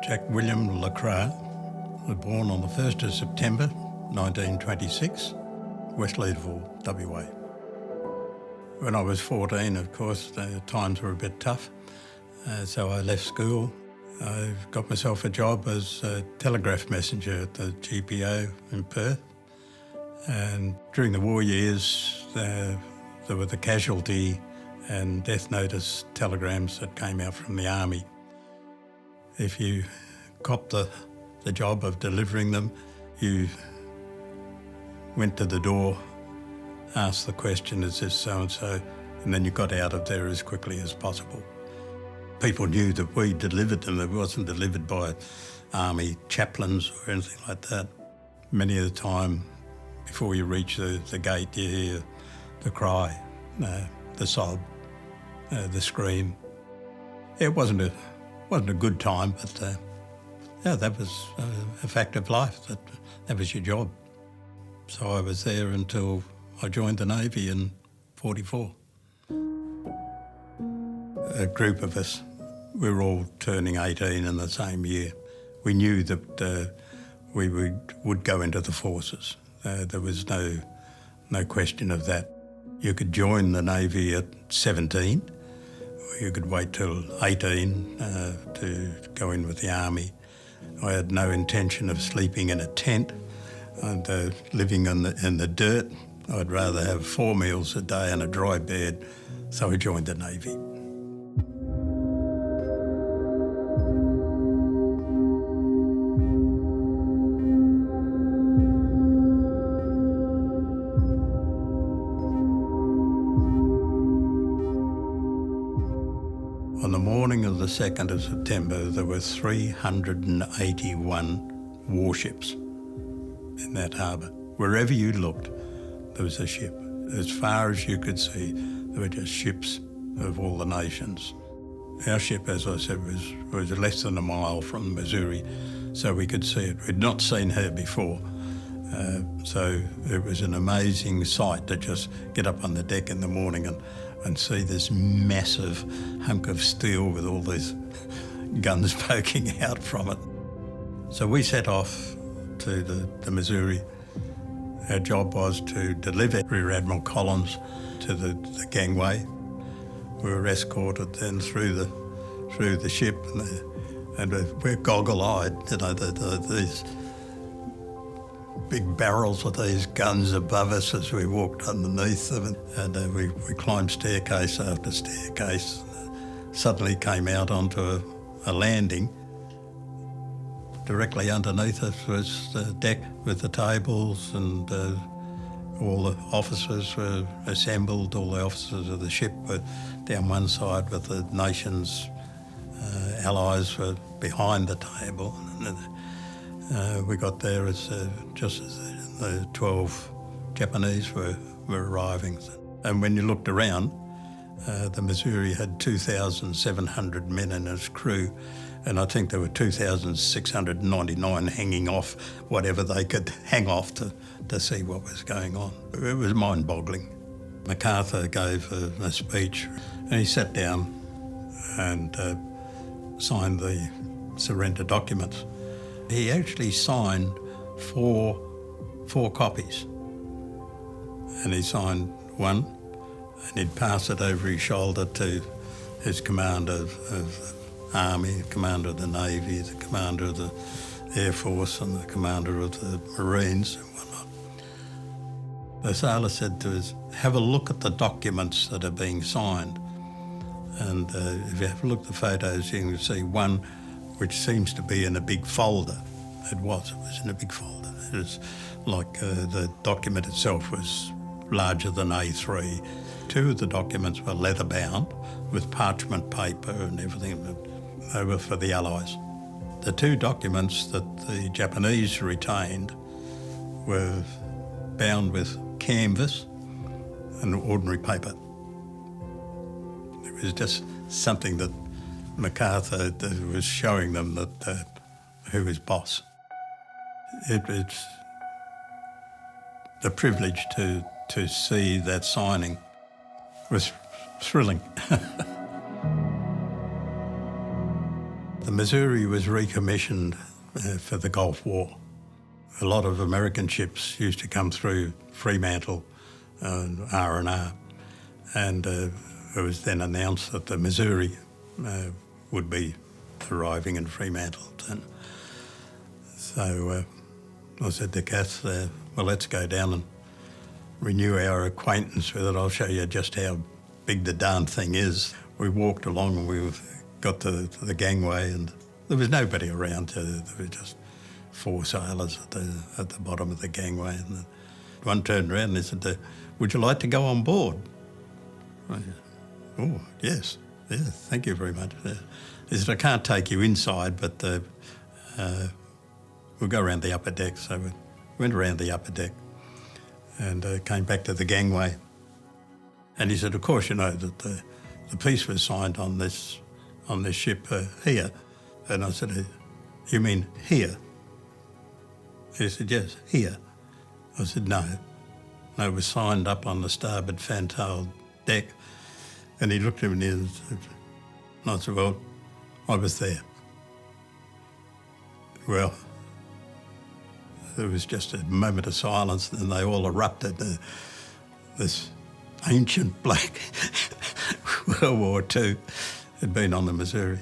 Jack William Lacroix was born on the 1st of September 1926, West Leederville, WA. When I was 14, of course, the times were a bit tough, so I left school. I got myself a job as a telegraph messenger at the GPO in Perth. And during the war years, there were the casualty and death notice telegrams that came out from the army. If you copped the job of delivering them, you went to the door, asked the question, is this so-and-so, and then you got out of there as quickly as possible. People knew that we delivered them. It wasn't delivered by army chaplains or anything like that. Many of the time, before you reach the gate, you hear the cry, the sob, the scream. It wasn't a good time, but that was a fact of life. That was your job. So I was there until I joined the Navy in '44. A group of us, we were all turning 18 in the same year. We knew that we would go into the forces. There was no question of that. You could join the Navy at 17, or you could wait till 18 to go in with the Army. I had no intention of sleeping in a tent and living in the dirt. I'd rather have 4 meals a day and a dry bed, so I joined the Navy. On the morning of the 2nd of September, there were 381 warships in that harbour. Wherever you looked, there was a ship. As far as you could see, there were just ships of all the nations. Our ship, as I said, was less than a mile from Missouri, so we could see it. We'd not seen her before, so it was an amazing sight to just get up on the deck in the morning and see this massive hunk of steel with all these guns poking out from it. So we set off to the Missouri. Our job was to deliver Rear Admiral Collins to the gangway. We were escorted then through the ship, and we're goggle-eyed. You know, these big barrels with these guns above us as we walked underneath them, and we climbed staircase after staircase. Suddenly came out onto a landing. Directly underneath us was the deck with the tables, and all the officers were assembled. All the officers of the ship were down one side, with the nation's allies were behind the table. We got there just as the 12 Japanese were arriving. And when you looked around, the Missouri had 2,700 men in its crew, and I think there were 2,699 hanging off whatever they could hang off to see what was going on. It was mind-boggling. MacArthur gave a speech, and he sat down and signed the surrender documents. He actually signed four copies, and he signed one, and he'd pass it over his shoulder to his commander of Army, the commander of the Navy, the commander of the Air Force, and the commander of the Marines and whatnot. The sailor said to us, have a look at the documents that are being signed. And if you have a look at the photos, you can see one which seems to be in a big folder. It was in a big folder. It was like the document itself was larger than A3. 2 of the documents were leather-bound with parchment paper and everything. They were for the Allies. The 2 documents that the Japanese retained were bound with canvas and ordinary paper. It was just something that MacArthur was showing them that who was boss. It's the privilege to see that signing was thrilling. The Missouri was recommissioned for the Gulf War. A lot of American ships used to come through Fremantle and R&R, and it was then announced that the Missouri would be arriving in Fremantle. And so I said to Kath, well, let's go down and renew our acquaintance with it. I'll show you just how big the darn thing is. We walked along and we got to the gangway, and there was nobody around. There were just 4 sailors at the bottom of the gangway. And one turned around and he said, would you like to go on board? I said, oh, yes, thank you very much. He said, I can't take you inside, but we'll go around the upper deck. So we went around the upper deck and came back to the gangway. And he said, of course, you know that the peace was signed on this ship here. And I said, you mean here? He said, yes, here. I said, no, it was signed up on the starboard fantail deck. And he looked at me and I said, well, I was there. Well, there was just a moment of silence, and they all erupted. This ancient black World War II had been on the Missouri.